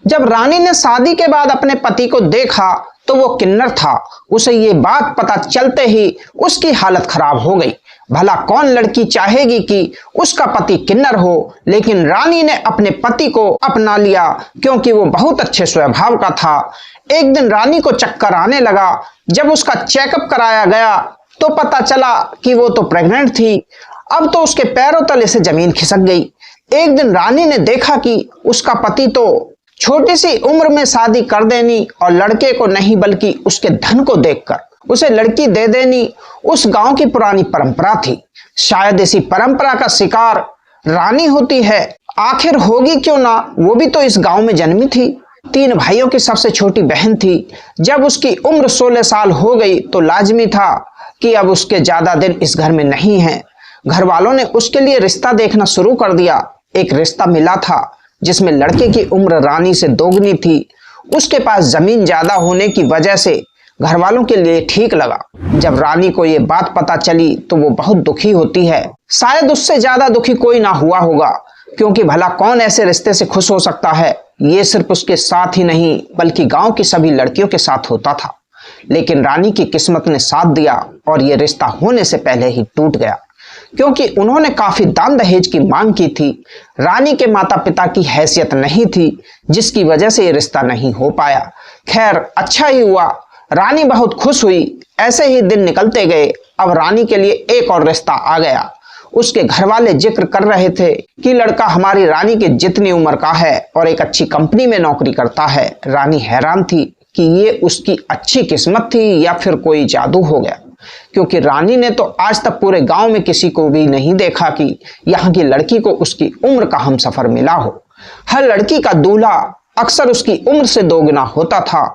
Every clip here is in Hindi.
जब रानी ने शादी के बाद अपने पति को देखा तो वो किन्नर था। उसे ये बात पता चलते ही उसकी हालत खराब हो गई। भला कौन लड़की चाहेगी कि उसका पति किन्नर हो, लेकिन रानी ने अपने पति को अपना लिया क्योंकि वो बहुत अच्छे स्वभाव का था। एक दिन रानी को चक्कर आने लगा। जब उसका चेकअप कराया गया तो पता चला कि वो तो प्रेग्नेंट थी। अब तो उसके पैरों तले से जमीन खिसक गई। एक दिन रानी ने देखा कि उसका पति तो छोटी सी उम्र में शादी कर देनी और लड़के को नहीं बल्कि उसके धन को देखकर उसे लड़की दे देनी उस गांव की पुरानी परंपरा थी। शायद इसी परंपरा का शिकार रानी होती है। आखिर होगी क्यों ना, वो भी तो इस गांव में जन्मी थी। 3 भाइयों की सबसे छोटी बहन थी। जब उसकी उम्र 16 साल हो गई तो लाजमी था कि अब उसके ज्यादा दिन इस घर में नहीं हैं। घर वालों ने उसके लिए रिश्ता देखना शुरू कर दिया। एक रिश्ता मिला था जिसमें लड़के की उम्र रानी से दोगुनी थी। उसके पास जमीन ज्यादा होने की वजह से घर वालों के लिए ठीक लगा। जब रानी को ये बात पता चली तो वो बहुत दुखी होती है। शायद उससे ज्यादा दुखी कोई ना हुआ होगा, क्योंकि भला कौन ऐसे रिश्ते से खुश हो सकता है। ये सिर्फ उसके साथ ही नहीं बल्कि गांव की सभी लड़कियों के साथ होता था। लेकिन रानी की किस्मत ने साथ दिया और ये रिश्ता होने से पहले ही टूट गया, क्योंकि उन्होंने काफी दान दहेज की मांग की थी। रानी के माता पिता की हैसियत नहीं थी, जिसकी वजह से ये रिश्ता नहीं हो पाया। खैर, अच्छा ही हुआ, रानी बहुत खुश हुई। ऐसे ही दिन निकलते गए। अब रानी के लिए एक और रिश्ता आ गया। उसके घर वाले जिक्र कर रहे थे कि लड़का हमारी रानी के जितनी उम्र का है और एक अच्छी कंपनी में नौकरी करता है। रानी हैरान थी कि ये उसकी अच्छी किस्मत थी या फिर कोई जादू हो गया, क्योंकि रानी ने तो आज तक पूरे गांव में किसी को भी नहीं देखा कि यहाँ की लड़की को उसकी उम्र का हमसफर मिला हो। हर लड़की का दूल्हा अक्सर उसकी उम्र से दोगुना होता था।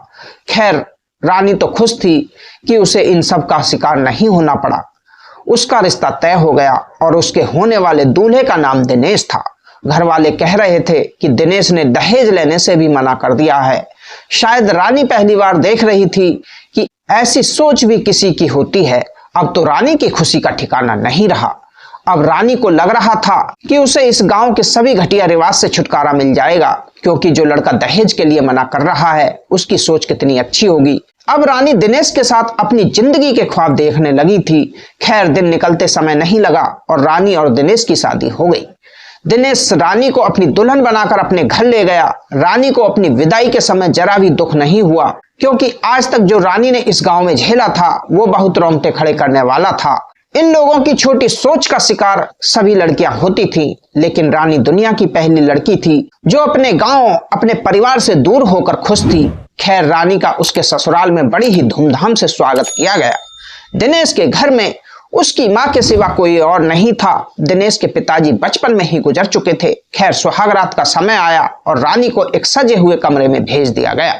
खैर, रानी तो खुश थी कि उसे इन सब का शिकार नहीं होना पड़ा। उसका रिश्ता तय हो गया और उसके होने वाले दूल्हे का नाम दिनेश था। घर वाले कह रहे थे कि दिनेश ने दहेज लेने से भी मना कर दिया है। शायद रानी पहली बार देख रही थी कि ऐसी सोच भी किसी की होती है। अब तो रानी की खुशी का ठिकाना नहीं रहा। अब रानी को लग रहा था कि उसे इस गांव के सभी घटिया रिवाज से छुटकारा मिल जाएगा, क्योंकि जो लड़का दहेज के लिए मना कर रहा है उसकी सोच कितनी अच्छी होगी। अब रानी दिनेश के साथ अपनी जिंदगी के ख्वाब देखने लगी थी। खैर, दिन निकलते समय नहीं लगा और रानी और दिनेश की शादी हो गई। दिनेश रानी को अपनी दुल्हन बनाकर अपने घर ले गया। रानी को अपनी विदाई के समय जरा भी दुख नहीं हुआ, क्योंकि आज तक जो रानी ने इस गांव में झेला था वो बहुत रोंगटे खड़े करने वाला था। इन लोगों की छोटी सोच का शिकार सभी लड़कियां होती थीं, लेकिन रानी दुनिया की पहली लड़की थी जो अपने गांव, अपने परिवार से दूर होकर खुश थी। खैर, रानी का उसके ससुराल में बड़ी ही धूमधाम से स्वागत किया गया। दिनेश के घर में उसकी मां के सिवा कोई और नहीं था। दिनेश के पिताजी बचपन में ही गुजर चुके थे। खैर, सुहागरात का समय आया और रानी को एक सजे हुए कमरे में भेज दिया गया।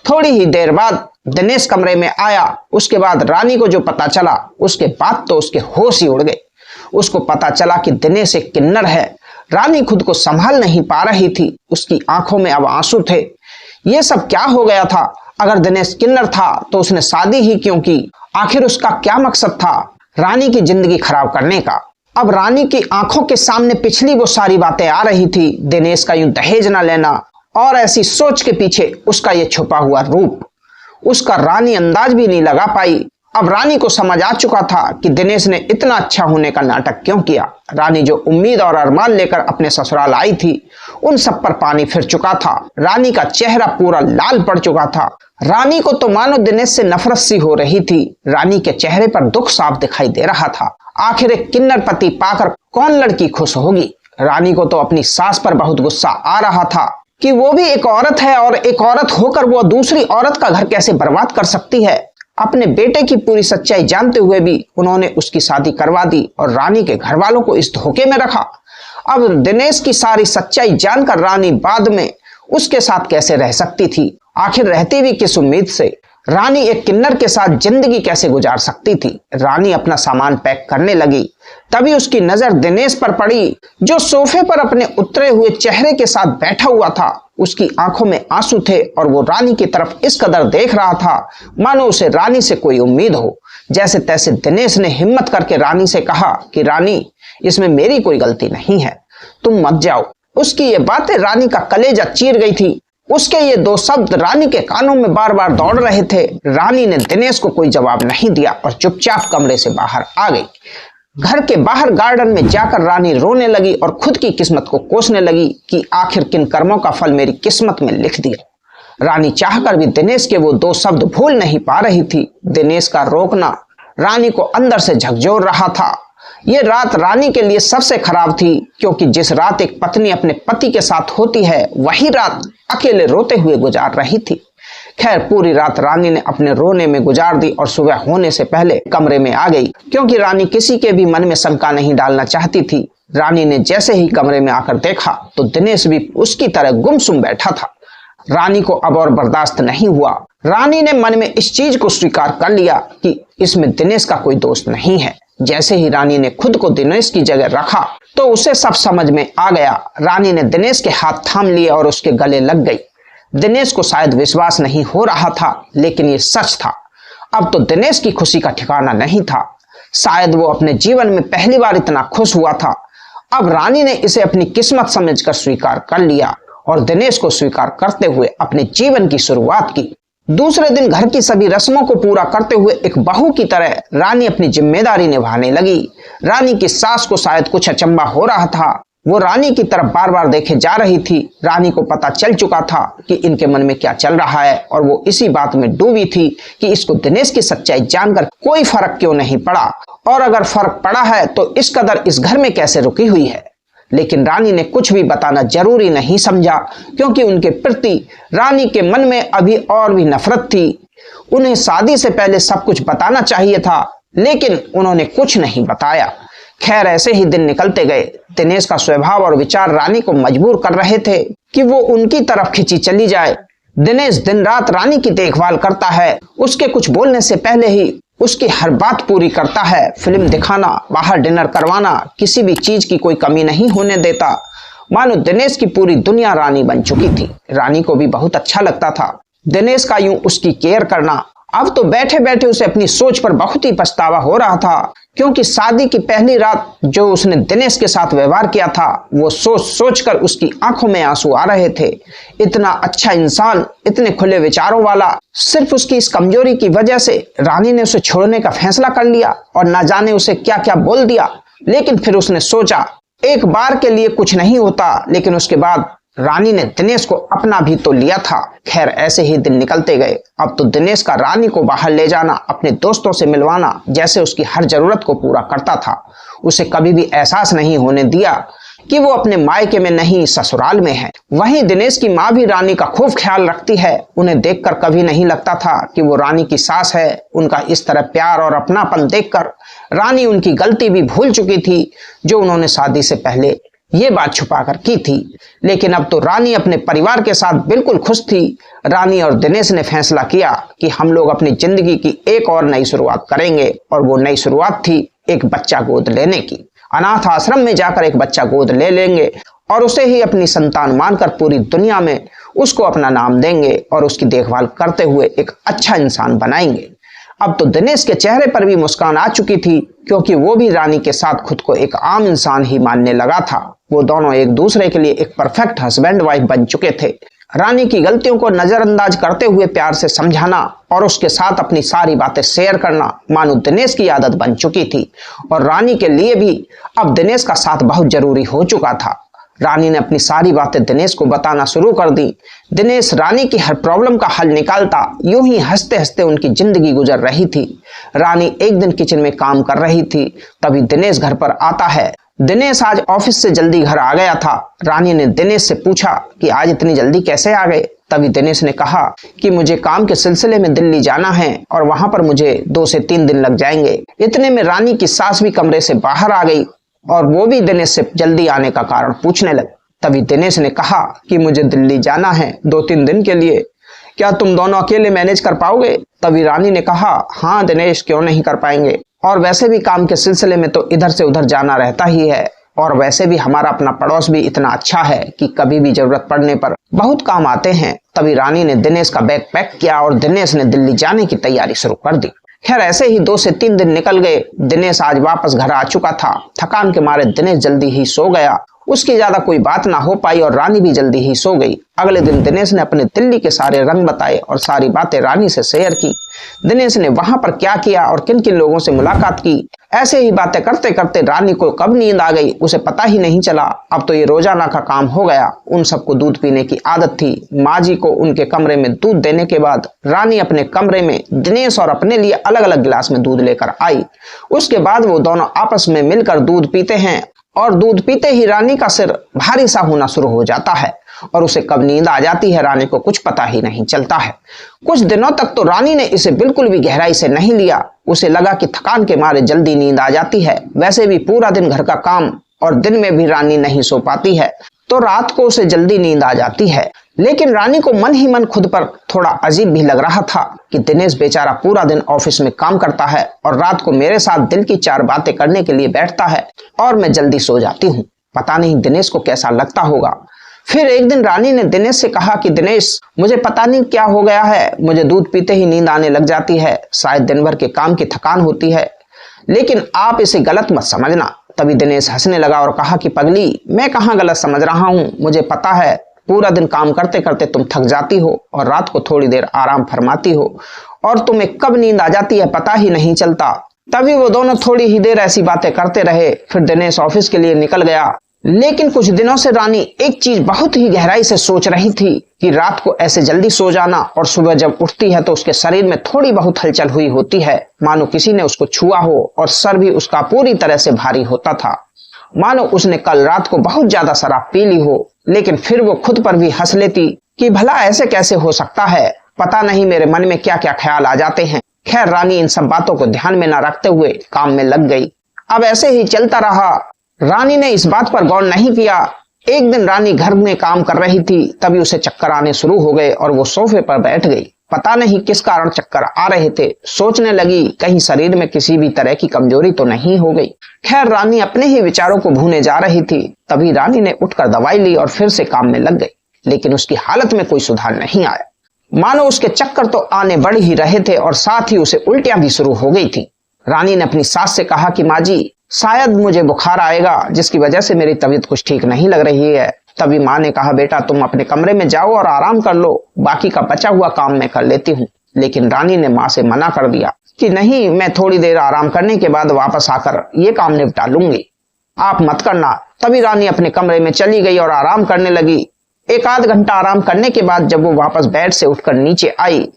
थोड़ी ही देर बाद दिनेश कमरे में आया। उसके बाद रानी को जो पता चला, उसके बाद तो उसके होश ही उड़ गए। उसको पता चला कि दिनेश एक किन्नर है। रानी खुद को संभाल नहीं पा रही थी। उसकी आंखों में अब आंसू थे। ये सब क्या हो गया था? अगर दिनेश किन्नर था तो उसने शादी ही क्यों की? आखिर उसका क्या मकसद था रानी की जिंदगी खराब करने का? अब रानी की आंखों के सामने पिछली वो सारी बातें आ रही थी। दिनेश का यूं दहेज न लेना और ऐसी सोच के पीछे उसका ये छुपा हुआ रूप। उसका रानी अंदाज भी नहीं लगा पाई। अब रानी को समझ आ चुका था कि दिनेश ने इतना अच्छा होने का नाटक क्यों किया। रानी जो उम्मीद और अरमान लेकर अपने ससुराल आई थी, उन सब पर पानी फिर चुका था। रानी का चेहरा पूरा लाल पड़ चुका था। रानी को तो मानो दिनेश से नफरत सी हो रही थी। रानी के चेहरे पर दुख साफ दिखाई दे रहा था। आखिर एक किन्नर पति पाकर कौन लड़की खुश होगी? रानी को तो अपनी सास पर बहुत गुस्सा आ रहा था कि वो भी एक औरत है और एक औरत होकर वो दूसरी औरत का घर कैसे बर्बाद कर सकती है। अपने बेटे की पूरी सच्चाई जानते हुए भी उन्होंने उसकी शादी करवा दी और रानी के घर वालों को इस धोखे में रखा। अब दिनेश की सारी सच्चाई जानकर रानी बाद में उसके साथ कैसे रह सकती थी? आखिर रहती भी किस उम्मीद से? रानी एक किन्नर के साथ जिंदगी कैसे गुजार सकती थी? रानी अपना सामान पैक करने लगी। तभी उसकी नजर दिनेश पर पड़ी, जो सोफे पर अपने उतरे हुए चेहरे के साथ बैठा हुआ था। उसकी आंखों में आंसू थे और वो रानी की तरफ इस कदर देख रहा था मानो उसे रानी से कोई उम्मीद हो। जैसे तैसे दिनेश ने हिम्मत करके रानी से कहा कि रानी, इसमें मेरी कोई गलती नहीं है, तुम मत जाओ। उसकी ये बातें रानी का कलेजा चीर गई थी। उसके ये दो शब्द रानी के कानों में बार बार दौड़ रहे थे। रानी ने दिनेश को कोई जवाब नहीं दिया और चुपचाप कमरे से बाहर आ गई। घर के बाहर गार्डन में जाकर रानी रोने लगी और खुद की किस्मत को कोसने लगी कि आखिर किन कर्मों का फल मेरी किस्मत में लिख दिया। रानी चाहकर भी दिनेश के वो दो शब्द भूल नहीं पा रही थी। दिनेश का रोकना रानी को अंदर से झकझोर रहा था। ये रात रानी के लिए सबसे खराब थी, क्योंकि जिस रात एक पत्नी अपने पति के साथ होती है वही रात अकेले रोते हुए गुजार रही थी। खैर, पूरी रात रानी ने अपने रोने में गुजार दी और सुबह होने से पहले कमरे में आ गई, क्योंकि रानी किसी के भी मन में शंका नहीं डालना चाहती थी। रानी ने जैसे ही कमरे में आकर देखा तो दिनेश भी उसकी तरह गुमसुम बैठा था। रानी को अब और बर्दाश्त नहीं हुआ। रानी ने मन में इस चीज को स्वीकार कर लिया कि इसमें दिनेश का कोई दोष नहीं है। जैसे ही रानी ने खुद को दिनेश की जगह रखा तो उसे सब समझ में आ गया। रानी ने दिनेश के हाथ थाम लिए और उसके गले लग गई। दिनेश को शायद विश्वास नहीं हो रहा था, लेकिन ये सच था। अब तो दिनेश की खुशी का ठिकाना नहीं था। शायद वो अपने जीवन में पहली बार इतना खुश हुआ था। अब रानी ने इसे अपनी किस्मत समझकर स्वीकार कर लिया और दिनेश को स्वीकार करते हुए अपने जीवन की शुरुआत की। दूसरे दिन घर की सभी रस्मों को पूरा करते हुए एक बहू की तरह रानी अपनी जिम्मेदारी निभाने लगी। रानी की सास को शायद कुछ अचंभा हो रहा था। वो रानी की तरफ बार बार देखे जा रही थी। रानी को पता चल चुका था कि इनके मन में क्या चल रहा है और वो इसी बात में डूबी थी कि इसको दिनेश की सच्चाई जानकर कोई फर्क क्यों नहीं पड़ा, और अगर फर्क पड़ा है तो इस कदर इस घर में कैसे रुकी हुई है। लेकिन रानी ने कुछ भी बताना जरूरी नहीं समझा, क्योंकि उनके प्रति रानी के मन में अभी और भी नफरत थी। उन्हें शादी से पहले सब कुछ बताना चाहिए था, लेकिन उन्होंने कुछ नहीं बताया। खैर, ऐसे ही दिन निकलते गए। दिनेश का स्वभाव और विचार रानी को मजबूर कर रहे थे कि वो उनकी तरफ खिंची चली जाए। दिनेश दिन रात रानी की देखभाल करता है। उसके कुछ बोलने से पहले ही उसकी हर बात पूरी करता है। फिल्म दिखाना, बाहर डिनर करवाना, किसी भी चीज की कोई कमी नहीं होने देता। मानो दिनेश की पूरी दुनिया रानी बन चुकी थी। रानी को भी बहुत अच्छा लगता था दिनेश का यूं उसकी केयर करना। अब तो बैठे बैठे उसे अपनी सोच पर बहुत ही पछतावा हो रहा था, क्योंकि शादी की पहली रात जो उसने दिनेश के साथ व्यवहार किया था वो सोच सोचकर उसकी आंखों में आंसू आ रहे थे। इतना अच्छा इंसान, इतने खुले विचारों वाला, सिर्फ उसकी इस कमजोरी की वजह से रानी ने उसे छोड़ने का फैसला कर लिया और न जाने उसे क्या क्या बोल दिया। लेकिन फिर उसने सोचा, एक बार के लिए कुछ नहीं होता, लेकिन उसके बाद रानी ने दिनेश को अपना भी तो लिया था। खैर, ऐसे ही दिन निकलते गए। अब तो दिनेश का रानी को बाहर ले जाना, अपने दोस्तों से मिलवाना, जैसे उसकी हर जरूरत को पूरा करता था। उसे कभी भी एहसास नहीं होने दिया कि वो अपने मायके में नहीं, ससुराल में है। वहीं दिनेश की माँ भी रानी का खूब ख्याल रखती है। उन्हें देखकर कभी नहीं लगता था कि वो रानी की सास है। उनका इस तरह प्यार और अपनापन देखकर रानी उनकी गलती भी भूल चुकी थी, जो उन्होंने शादी से पहले ये बात छुपाकर की थी। लेकिन अब तो रानी अपने परिवार के साथ बिल्कुल खुश थी। रानी और दिनेश ने फैसला किया कि हम लोग अपनी जिंदगी की एक और नई शुरुआत करेंगे, और वो नई शुरुआत थी एक बच्चा गोद लेने की। अनाथ आश्रम में जाकर एक बच्चा गोद ले लेंगे और उसे ही अपनी संतान मानकर पूरी दुनिया में उसको अपना नाम देंगे और उसकी देखभाल करते हुए एक अच्छा इंसान बनाएंगे। अब तो दिनेश के चेहरे पर भी मुस्कान आ चुकी थी, क्योंकि वो भी रानी के साथ खुद को एक आम इंसान ही मानने लगा था। वो दोनों एक दूसरे के लिए एक परफेक्ट हस्बैंड वाइफ बन चुके थे। रानी की गलतियों को नजरअंदाज करते हुए प्यार से समझाना और उसके साथ अपनी सारी बातें शेयर करना मानो दिनेश की आदत बन चुकी थी, और रानी के लिए भी अब दिनेश का साथ बहुत जरूरी हो चुका था। रानी ने अपनी सारी बातें दिनेश को बताना शुरू कर दी। दिनेश रानी की हर प्रॉब्लम का हल निकालता। यूं ही हंसते हंसते उनकी जिंदगी गुजर रही थी। रानी एक दिन किचन में काम कर रही थी, तभी दिनेश घर पर आता है। दिनेश आज ऑफिस से जल्दी घर आ गया था। रानी ने दिनेश से पूछा कि आज इतनी जल्दी कैसे आ गए। तभी दिनेश ने कहा कि मुझे काम के सिलसिले में दिल्ली जाना है और वहां पर मुझे 2 से 3 दिन लग जाएंगे। इतने में रानी की सास भी कमरे से बाहर आ गई और वो भी दिनेश से जल्दी आने का कारण पूछने लगी। तभी दिनेश ने कहा कि मुझे दिल्ली जाना है 2-3 दिन के लिए, क्या तुम दोनों अकेले मैनेज कर पाओगे? तभी रानी ने कहा, हाँ दिनेश, क्यों नहीं कर पाएंगे, और वैसे भी काम के सिलसिले में तो इधर से उधर जाना रहता ही है, और वैसे भी हमारा अपना पड़ोस भी इतना अच्छा है कि कभी भी जरूरत पड़ने पर बहुत काम आते हैं। तभी रानी ने दिनेश का बैग पैक किया और दिनेश ने दिल्ली जाने की तैयारी शुरू कर दी। खैर, ऐसे ही 2 से 3 दिन निकल गए। दिनेश आज वापस घर आ चुका था। थकान के मारे दिनेश जल्दी ही सो गया उसकी ज्यादा कोई बात ना हो पाई और रानी भी जल्दी ही सो गई। अगले दिन दिनेश ने अपने दिल्ली के सारे रंग बताए और सारी बातें रानी से शेयर की। दिनेश ने वहां पर क्या किया और किन किन लोगों से मुलाकात की, ऐसे ही बातें करते करते रानी को कब नींद आ गई उसे पता ही नहीं चला। अब तो ये रोजाना का काम हो गया। उन सबको दूध पीने की आदत थी। माँ जी को उनके कमरे में दूध देने के बाद रानी अपने कमरे में दिनेश और अपने लिए अलग अलग गिलास में दूध लेकर आई। उसके बाद वो दोनों आपस में मिलकर दूध पीते हैं और दूध पीते ही रानी का सिर भारी सा होना शुरू हो जाता है और उसे कब नींद आ जाती है रानी को कुछ पता ही नहीं चलता है। कुछ दिनों तक तो रानी ने इसे बिल्कुल भी गहराई से नहीं लिया। उसे लगा कि थकान के मारे जल्दी नींद आ जाती है। वैसे भी पूरा दिन घर का काम और दिन में भी रानी नहीं सो पाती है तो रात को उसे जल्दी नींद आ जाती है। लेकिन रानी को मन ही मन खुद पर थोड़ा अजीब भी लग रहा था कि दिनेश बेचारा पूरा दिन ऑफिस में काम करता है और रात को मेरे साथ दिल की 4 बातें करने के लिए बैठता है और मैं जल्दी सो जाती हूँ। पता नहीं दिनेश को कैसा लगता होगा। फिर एक दिन रानी ने दिनेश से कहा कि दिनेश, मुझे पता नहीं क्या हो गया है, मुझे दूध पीते ही नींद आने लग जाती है। शायद दिन भर के काम की थकान होती है, लेकिन आप इसे गलत मत समझना। तभी दिनेश हंसने लगा और कहा कि पगली, मैं कहाँ गलत समझ रहा हूँ। मुझे पता है पूरा दिन काम करते करते तुम थक जाती हो और रात को थोड़ी देर आराम फरमाती हो और तुम्हें कब नींद आ जाती है पता ही नहीं चलता। तभी वो दोनों थोड़ी ही देर ऐसी बातें करते रहे। फिर दिनेश ऑफिस के लिए निकल गया। लेकिन कुछ दिनों से रानी एक चीज बहुत ही गहराई से सोच रही थी कि रात को ऐसे जल्दी सो जाना और सुबह जब उठती है तो उसके शरीर में थोड़ी बहुत हलचल हुई होती है, मानो किसी ने उसको छुआ हो, और सर भी उसका पूरी तरह से भारी होता था, मानो उसने कल रात को बहुत ज्यादा शराब पी ली हो। लेकिन फिर वो खुद पर भी हंस लेती कि भला ऐसे कैसे हो सकता है, पता नहीं मेरे मन में क्या क्या ख्याल आ जाते हैं। खैर रानी इन सब बातों को ध्यान में न रखते हुए काम में लग गई। अब ऐसे ही चलता रहा। रानी ने इस बात पर गौर नहीं किया। एक दिन रानी घर में काम कर रही थी, तभी उसे चक्कर आने शुरू हो गए और वो सोफे पर बैठ गई। पता नहीं किस कारण चक्कर आ रहे थे। सोचने लगी कहीं शरीर में किसी भी तरह की कमजोरी तो नहीं हो गई। खैर रानी अपने ही विचारों को भूने जा रही थी। तभी रानी ने उठकर दवाई ली और फिर से काम में लग गई। लेकिन उसकी हालत में कोई सुधार नहीं आया, मानो उसके चक्कर तो आने बढ़ ही रहे थे और साथ ही उसे उल्टियां भी शुरू हो गई थी। रानी ने अपनी सास से कहा कि माँ जी, शायद मुझे बुखार आएगा जिसकी वजह से मेरी तबीयत कुछ ठीक नहीं लग रही है। तभी माँ ने कहा, बेटा तुम अपने कमरे में जाओ और आराम कर लो, बाकी का बचा हुआ काम मैं कर लेती हूँ। लेकिन रानी ने माँ से मना कर दिया कि नहीं, मैं थोड़ी देर आराम करने के बाद वापस आकर ये काम निपटा लूंगी, आप मत करना। तभी रानी अपने कमरे में चली गई और आराम करने लगी। 1 आध घंटा आराम करने के बाद जब वो वापस बेड से उठकर नीचे आई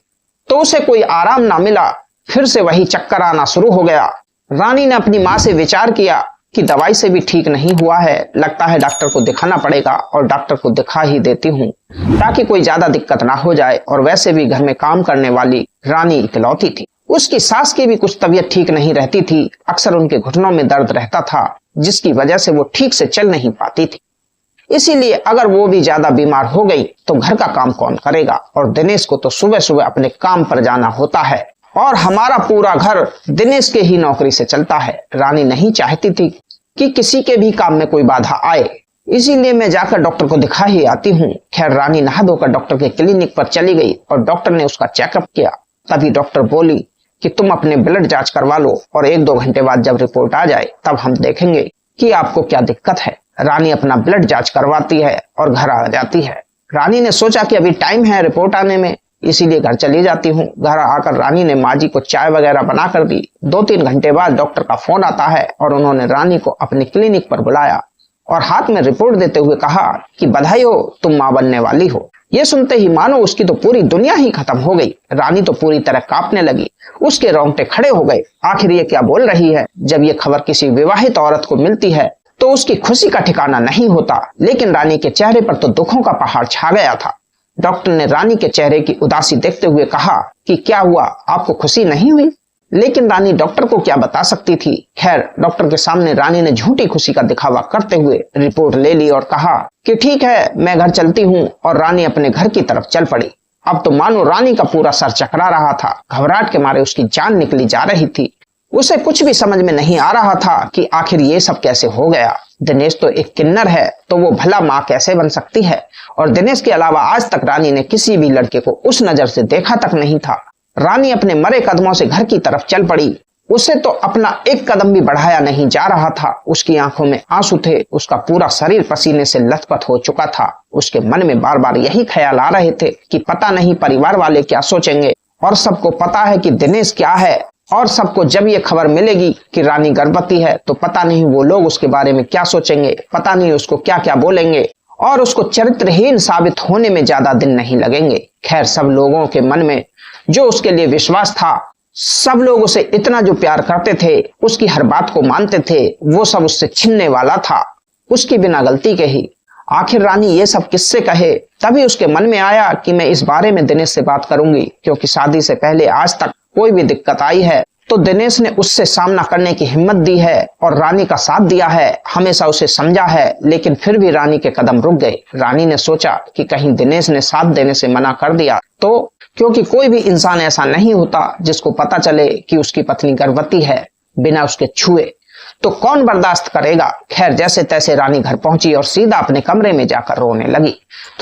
तो उसे कोई आराम ना मिला। फिर से वही चक्कर आना शुरू हो गया। रानी ने अपनी माँ से विचार किया कि दवाई से भी ठीक नहीं हुआ है, लगता है डॉक्टर को दिखाना पड़ेगा और डॉक्टर को दिखा ही देती हूँ ताकि कोई ज्यादा दिक्कत ना हो जाए। और वैसे भी घर में काम करने वाली रानी इकलौती थी। उसकी सास की भी कुछ तबीयत ठीक नहीं रहती थी। अक्सर उनके घुटनों में दर्द रहता था जिसकी वजह से वो ठीक से चल नहीं पाती थी। इसीलिए अगर वो भी ज्यादा बीमार हो गई तो घर का काम कौन करेगा। और दिनेश को तो सुबह सुबह अपने काम पर जाना होता है और हमारा पूरा घर दिनेश के ही नौकरी से चलता है। रानी नहीं चाहती थी कि किसी के भी काम में कोई बाधा आए, इसीलिए मैं जाकर डॉक्टर को दिखा ही आती हूँ। खैर रानी नहा धोकर डॉक्टर के क्लिनिक पर चली गई और डॉक्टर ने उसका चेकअप किया। तभी डॉक्टर बोली कि तुम अपने ब्लड जांच करवा लो और 1-2 घंटे बाद जब रिपोर्ट आ जाए तब हम देखेंगे कि आपको क्या दिक्कत है। रानी अपना ब्लड जांच करवाती है और घर आ जाती है। रानी ने सोचा कि अभी टाइम है रिपोर्ट आने में, इसीलिए घर चली जाती हूँ। घर आकर रानी ने माँ जी को चाय वगैरह बना कर दी। 2-3 घंटे बाद डॉक्टर का फोन आता है और उन्होंने रानी को अपने क्लिनिक पर बुलाया और हाथ में रिपोर्ट देते हुए कहा कि बधाई हो, तुम माँ बनने वाली हो। ये सुनते ही मानो उसकी तो पूरी दुनिया ही खत्म हो गई। रानी तो पूरी तरह कांपने लगी, उसके रोंगटे खड़े हो गए। आखिर ये क्या बोल रही है। जब ये खबर किसी विवाहित औरत को मिलती है तो उसकी खुशी का ठिकाना नहीं होता, लेकिन रानी के चेहरे पर तो दुखों का पहाड़ छा गया था। डॉक्टर ने रानी के चेहरे की उदासी देखते हुए कहा कि क्या हुआ, आपको खुशी नहीं हुई। लेकिन रानी डॉक्टर को क्या बता सकती थी। खैर डॉक्टर के सामने रानी ने झूठी खुशी का दिखावा करते हुए रिपोर्ट ले ली और कहा कि ठीक है, मैं घर चलती हूँ। और रानी अपने घर की तरफ चल पड़ी। अब तो मानो रानी का पूरा सर चकरा रहा था। घबराहट के मारे उसकी जान निकली जा रही थी। उसे कुछ भी समझ में नहीं आ रहा था कि आखिर ये सब कैसे हो गया। दिनेश तो एक किन्नर है तो वो भला माँ कैसे बन सकती है। और दिनेश के अलावा आज तक रानी ने किसी भी लड़के को उस नजर से देखा तक नहीं था। रानी अपने मरे कदमों से घर की तरफ चल पड़ी। उसे तो अपना एक कदम भी बढ़ाया नहीं जा रहा था। उसकी आंखों में आंसू थे, उसका पूरा शरीर पसीने से लथपथ हो चुका था। उसके मन में बार बार यही ख्याल आ रहे थे कि पता नहीं परिवार वाले क्या सोचेंगे, और सबको पता है कि दिनेश क्या है, और सबको जब ये खबर मिलेगी कि रानी गर्भवती है तो पता नहीं वो लोग उसके बारे में क्या सोचेंगे, पता नहीं उसको क्या क्या बोलेंगे, और उसको चरित्रहीन साबित होने में ज्यादा दिन नहीं लगेंगे। खैर, सब लोगों के मन में जो उसके लिए विश्वास था, सब लोग उसे इतना जो प्यार करते थे, उसकी हर बात को मानते थे, वो सब उससे छिनने वाला था, उसकी बिना गलती के ही। आखिर रानी ये सब किससे कहे? तभी उसके मन में आया कि मैं इस बारे में दिनेश से बात करूंगी, क्योंकि शादी से पहले आज तक कोई भी दिक्कत आई है तो दिनेश ने उससे सामना करने की हिम्मत दी है और रानी का साथ दिया है, हमेशा उसे समझा है। लेकिन फिर भी रानी के कदम रुक गए। रानी ने सोचा कि कहीं दिनेश ने साथ देने से मना कर दिया तो, क्योंकि कोई भी इंसान ऐसा नहीं होता जिसको पता चले कि उसकी पत्नी गर्भवती है बिना उसके छुए, तो कौन बर्दाश्त करेगा। खैर, जैसे तैसे रानी घर पहुंची और सीधा अपने कमरे में जाकर रोने लगी।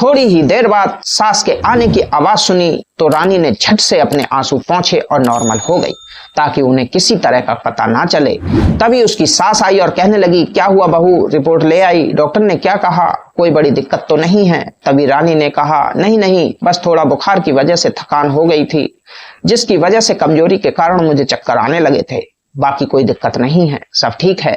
थोड़ी ही देर बाद सास के आने की आवाज सुनी तो रानी ने झट से अपने आंसू पोंछे और नॉर्मल हो गई, ताकि उन्हें किसी तरह का पता ना चले। तभी उसकी सास आई और कहने लगी, क्या हुआ बहू, रिपोर्ट ले आई? डॉक्टर ने क्या कहा? कोई बड़ी दिक्कत तो नहीं है? तभी रानी ने कहा, नहीं नहीं, बस थोड़ा बुखार की वजह से थकान हो गई थी, जिसकी वजह से कमजोरी के कारण मुझे चक्कर आने लगे थे, बाकी कोई दिक्कत नहीं है, सब ठीक है।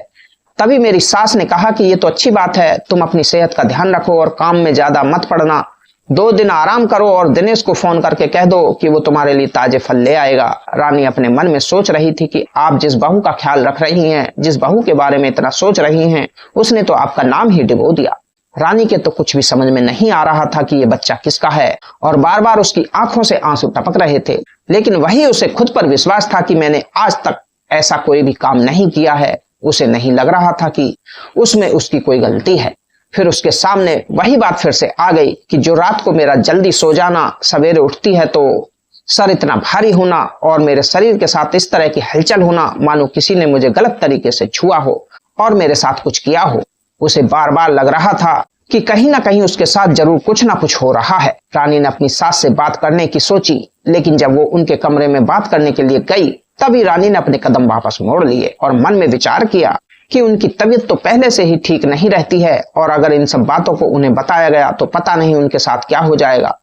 तभी मेरी सास ने कहा कि ये तो अच्छी बात है, तुम अपनी सेहत का ध्यान रखो और काम में ज्यादा मत पड़ना, 2 दिन आराम करो और दिनेश को फोन करके कह दो कि वो तुम्हारे लिए ताजे फल ले आएगा। रानी अपने मन में सोच रही थी कि आप जिस बहू का ख्याल रख रही हैं, जिस बहू के बारे में इतना सोच रही हैं, उसने तो आपका नाम ही डुबो दिया। रानी के तो कुछ भी समझ में नहीं आ रहा था कि ये बच्चा किसका है, और बार बार उसकी आंखों से आंसू टपक रहे थे। लेकिन वही उसे खुद पर विश्वास था कि मैंने आज तक ऐसा कोई भी काम नहीं किया है। उसे नहीं लग रहा था कि उसमें उसकी कोई गलती है। फिर उसके सामने वही बात फिर से आ गई कि जो रात को मेरा जल्दी सो जाना, सवेरे उठती है तो सर इतना भारी होना और मेरे शरीर के साथ इस तरह की हलचल होना मानो किसी ने मुझे गलत तरीके से छुआ हो और मेरे साथ कुछ किया हो। उसे बार बार लग रहा था कि कहीं ना कहीं उसके साथ जरूर कुछ ना कुछ हो रहा है। रानी ने अपनी सास से बात करने की सोची, लेकिन जब वो उनके कमरे में बात करने के लिए गई तभी रानी ने अपने कदम वापस मोड़ लिए और मन में विचार किया कि उनकी तबीयत तो पहले से ही ठीक नहीं रहती है, और अगर इन सब बातों को उन्हें बताया गया तो पता नहीं उनके साथ क्या हो जाएगा।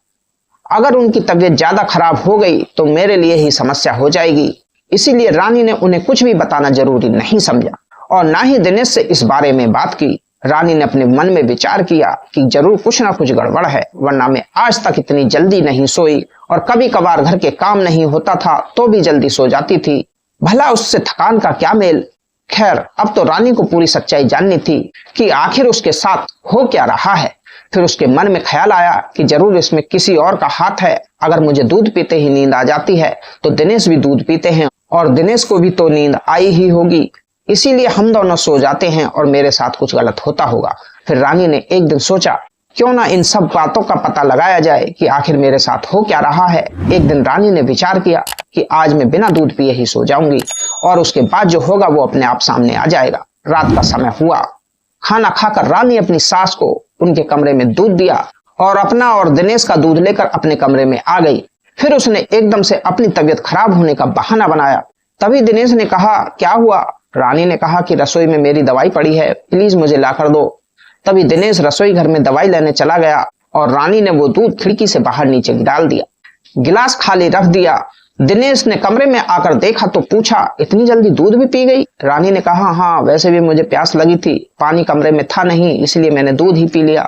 अगर उनकी तबीयत ज्यादा खराब हो गई तो मेरे लिए ही समस्या हो जाएगी। इसीलिए रानी ने उन्हें कुछ भी बताना जरूरी नहीं समझा और ना ही दिनेश से इस बारे में बात की। रानी ने अपने मन में विचार किया कि जरूर कुछ ना कुछ गड़बड़ है, वरना मैं आज तक इतनी जल्दी नहीं सोई, और कभी कभार घर के काम नहीं होता था तो भी जल्दी सो जाती थी। भला उससे थकान का क्या मेल। खैर, अब तो रानी को पूरी सच्चाई जाननी थी कि आखिर उसके साथ हो क्या रहा है। फिर उसके मन में ख्याल आया कि जरूर इसमें किसी और का हाथ है। अगर मुझे दूध पीते ही नींद आ जाती है तो दिनेश भी दूध पीते हैं और दिनेश को भी तो नींद आई ही होगी, इसीलिए हम दोनों सो जाते हैं और मेरे साथ कुछ गलत होता होगा। फिर रानी ने एक दिन सोचा, क्यों ना इन सब बातों का पता लगाया जाए कि आखिर मेरे साथ हो क्या रहा है। एक दिन रानी ने विचार किया कि आज मैं बिना दूध पिए ही सो जाऊंगी और उसके बाद जो होगा वो अपने आप सामने आ जाएगा। रात का समय हुआ। खाना खाकर रानी अपनी सास को उनके कमरे में दूध दिया और अपना और दिनेश का दूध लेकर अपने कमरे में आ गई। फिर उसने एकदम से अपनी तबीयत खराब होने का बहाना बनाया। तभी दिनेश ने कहा, क्या हुआ? रानी ने कहा कि रसोई में मेरी दवाई पड़ी है, प्लीज मुझे ला कर दो। तभी दिनेश रसोई घर में दवाई लेने चला गया और रानी ने वो दूध खिड़की से बाहर नीचे डाल दिया। गिलास खाली रख दिया। दिनेश ने कमरे में आकर देखा तो पूछा, इतनी जल्दी दूध भी पी गई? रानी ने कहा, हाँ, वैसे भी मुझे प्यास लगी थी, पानी कमरे में था नहीं, इसलिए मैंने दूध ही पी लिया।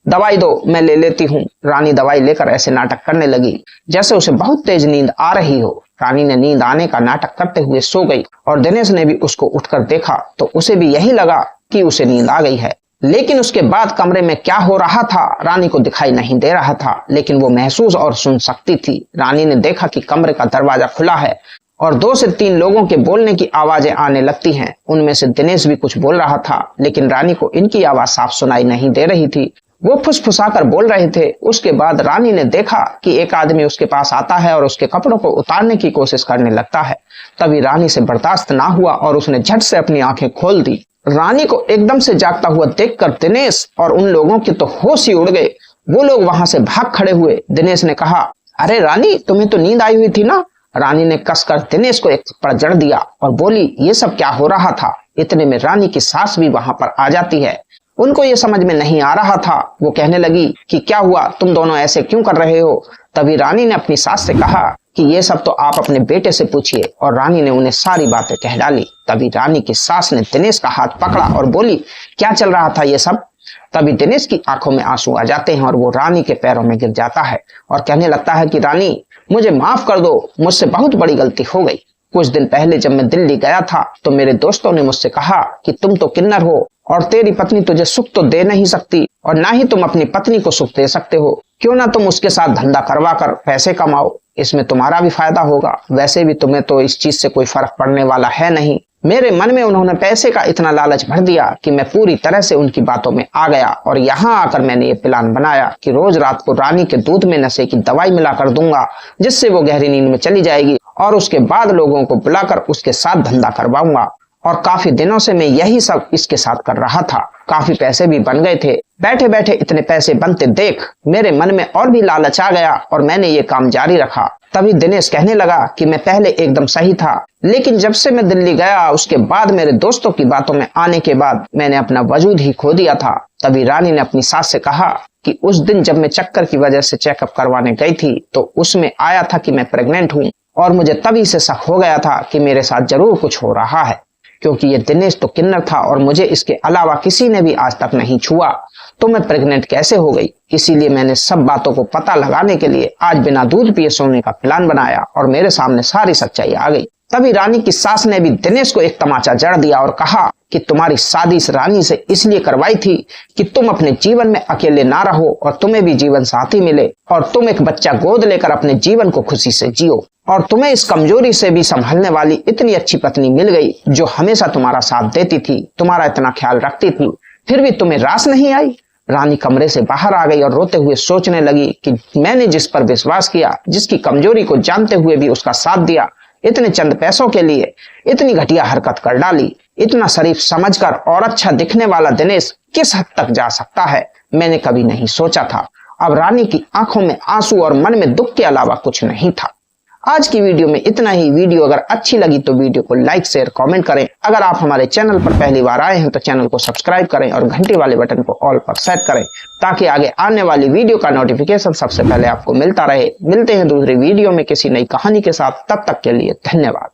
दवाई दो, मैं ले लेती हूँ। रानी दवाई लेकर ऐसे नाटक करने लगी जैसे उसे बहुत तेज नींद आ रही हो। रानी ने नींद आने का नाटक करते हुए सो गई और दिनेश ने भी उसको उठकर देखा तो उसे भी यही लगा कि उसे नींद आ गई है। लेकिन उसके बाद कमरे में क्या हो रहा था रानी को दिखाई नहीं दे रहा था, लेकिन वो महसूस और सुन सकती थी। रानी ने देखा कि कमरे का दरवाजा खुला है और 2 से 3 लोगों के बोलने की आवाजें आने लगती हैं। उनमें से दिनेश भी कुछ बोल रहा था, लेकिन रानी को इनकी आवाज साफ सुनाई नहीं दे रही थी। वो फुसफुसाकर बोल रहे थे। उसके बाद रानी ने देखा कि एक आदमी उसके पास आता है और उसके कपड़ों को उतारने की कोशिश करने लगता है। तभी रानी से बर्दाश्त ना हुआ और उसने झट से अपनी आंखें खोल दी। रानी को एकदम से जागता हुआ देखकर दिनेश और उन लोगों के तो होश ही उड़ गए। वो लोग वहां से भाग खड़े हुए। दिनेश ने कहा, अरे रानी, तुम्हें तो नींद आई हुई थी ना, रानी ने कसकर दिनेश को एक थप्पड़ जड़ दिया और बोली, ये सब क्या हो रहा था। इतने में रानी की सास भी वहां पर आ जाती है। उनको ये समझ में नहीं आ रहा था। वो कहने लगी कि क्या हुआ, तुम दोनों ऐसे क्यों कर रहे हो। तभी रानी ने अपनी सास से कहा कि ये सब तो आप अपने बेटे से पूछिए, और रानी ने उन्हें सारी बातें कह डाली। तभी रानी की सास ने दिनेश का हाथ पकड़ा और बोली, क्या चल रहा था ये सब। तभी दिनेश की आंखों में आंसू आ जाते हैं और वो रानी के पैरों में गिर जाता है और कहने लगता है कि रानी, मुझे माफ कर दो, मुझसे बहुत बड़ी गलती हो गई। कुछ दिन पहले जब मैं दिल्ली गया था तो मेरे दोस्तों ने मुझसे कहा कि तुम तो किन्नर हो और तेरी पत्नी तुझे सुख तो दे नहीं सकती और ना ही तुम अपनी पत्नी को सुख दे सकते हो। क्यों ना तुम उसके साथ धंधा करवा कर पैसे कमाओ, इसमें तुम्हारा भी फायदा होगा। वैसे भी तुम्हें तो इस चीज से कोई फर्क पड़ने वाला है नहीं। मेरे मन में उन्होंने पैसे का इतना लालच भर दिया कि मैं पूरी तरह से उनकी बातों में आ गया और यहाँ आकर मैंने ये प्लान बनाया कि रोज रात को रानी के दूध में नशे की दवाई मिला कर दूंगा, जिससे वो गहरी नींद में चली जाएगी और उसके बाद लोगों को बुलाकर उसके साथ धंधा करवाऊंगा। और काफी दिनों से मैं यही सब इसके साथ कर रहा था। काफी पैसे भी बन गए थे। बैठे बैठे इतने पैसे बनते देख मेरे मन में और भी लालच आ गया और मैंने ये काम जारी रखा। तभी दिनेश कहने लगा कि मैं पहले एकदम सही था, लेकिन जब से मैं दिल्ली गया उसके बाद मेरे दोस्तों की बातों में आने के बाद मैंने अपना वजूद ही खो दिया था। तभी रानी ने अपनी सास से कहा कि उस दिन जब मैं चक्कर की वजह से चेकअप करवाने गई थी तो उसमें आया था कि मैं प्रेग्नेंट हूँ और मुझे तभी से शक हो गया था कि मेरे साथ जरूर कुछ हो रहा है, क्योंकि ये दिनेश तो किन्नर था और मुझे इसके अलावा किसी ने भी आज तक नहीं छुआ। तो मैं प्रेग्नेंट कैसे हो गई। इसीलिए मैंने सब बातों को पता लगाने के लिए आज बिना दूध पिए सोने का प्लान बनाया और मेरे सामने सारी सच्चाई आ गई। तभी रानी की सास ने भी दिनेश को एक तमाचा जड़ दिया और कहा कि तुम्हारी शादी इस रानी से इसलिए करवाई थी कि तुम अपने जीवन में अकेले ना रहो और तुम्हें भी जीवन साथी मिले और तुम एक बच्चा गोद लेकर अपने जीवन को खुशी से जियो, और तुम्हें इस कमजोरी से भी संभलने वाली इतनी अच्छी पत्नी मिल गई जो हमेशा तुम्हारा साथ देती थी, तुम्हारा इतना ख्याल रखती थी, फिर भी तुम्हें रास नहीं आई। रानी कमरे से बाहर आ गई और रोते हुए सोचने लगी कि मैंने जिस पर विश्वास किया, जिसकी कमजोरी को जानते हुए भी उसका साथ दिया, इतने चंद पैसों के लिए इतनी घटिया हरकत कर डाली। इतना शरीफ समझकर और अच्छा दिखने वाला दिनेश किस हद तक जा सकता है, मैंने कभी नहीं सोचा था। अब रानी की आंखों में आंसू और मन में दुख के अलावा कुछ नहीं था। आज की वीडियो में इतना ही। वीडियो अगर अच्छी लगी तो वीडियो को लाइक शेयर कमेंट करें। अगर आप हमारे चैनल पर पहली बार आए हैं तो चैनल को सब्सक्राइब करें और घंटी वाले बटन को ऑल पर सेट करें ताकि आगे आने वाली वीडियो का नोटिफिकेशन सबसे पहले आपको मिलता रहे। मिलते हैं दूसरी वीडियो में किसी नई कहानी के साथ, तब तक के लिए धन्यवाद।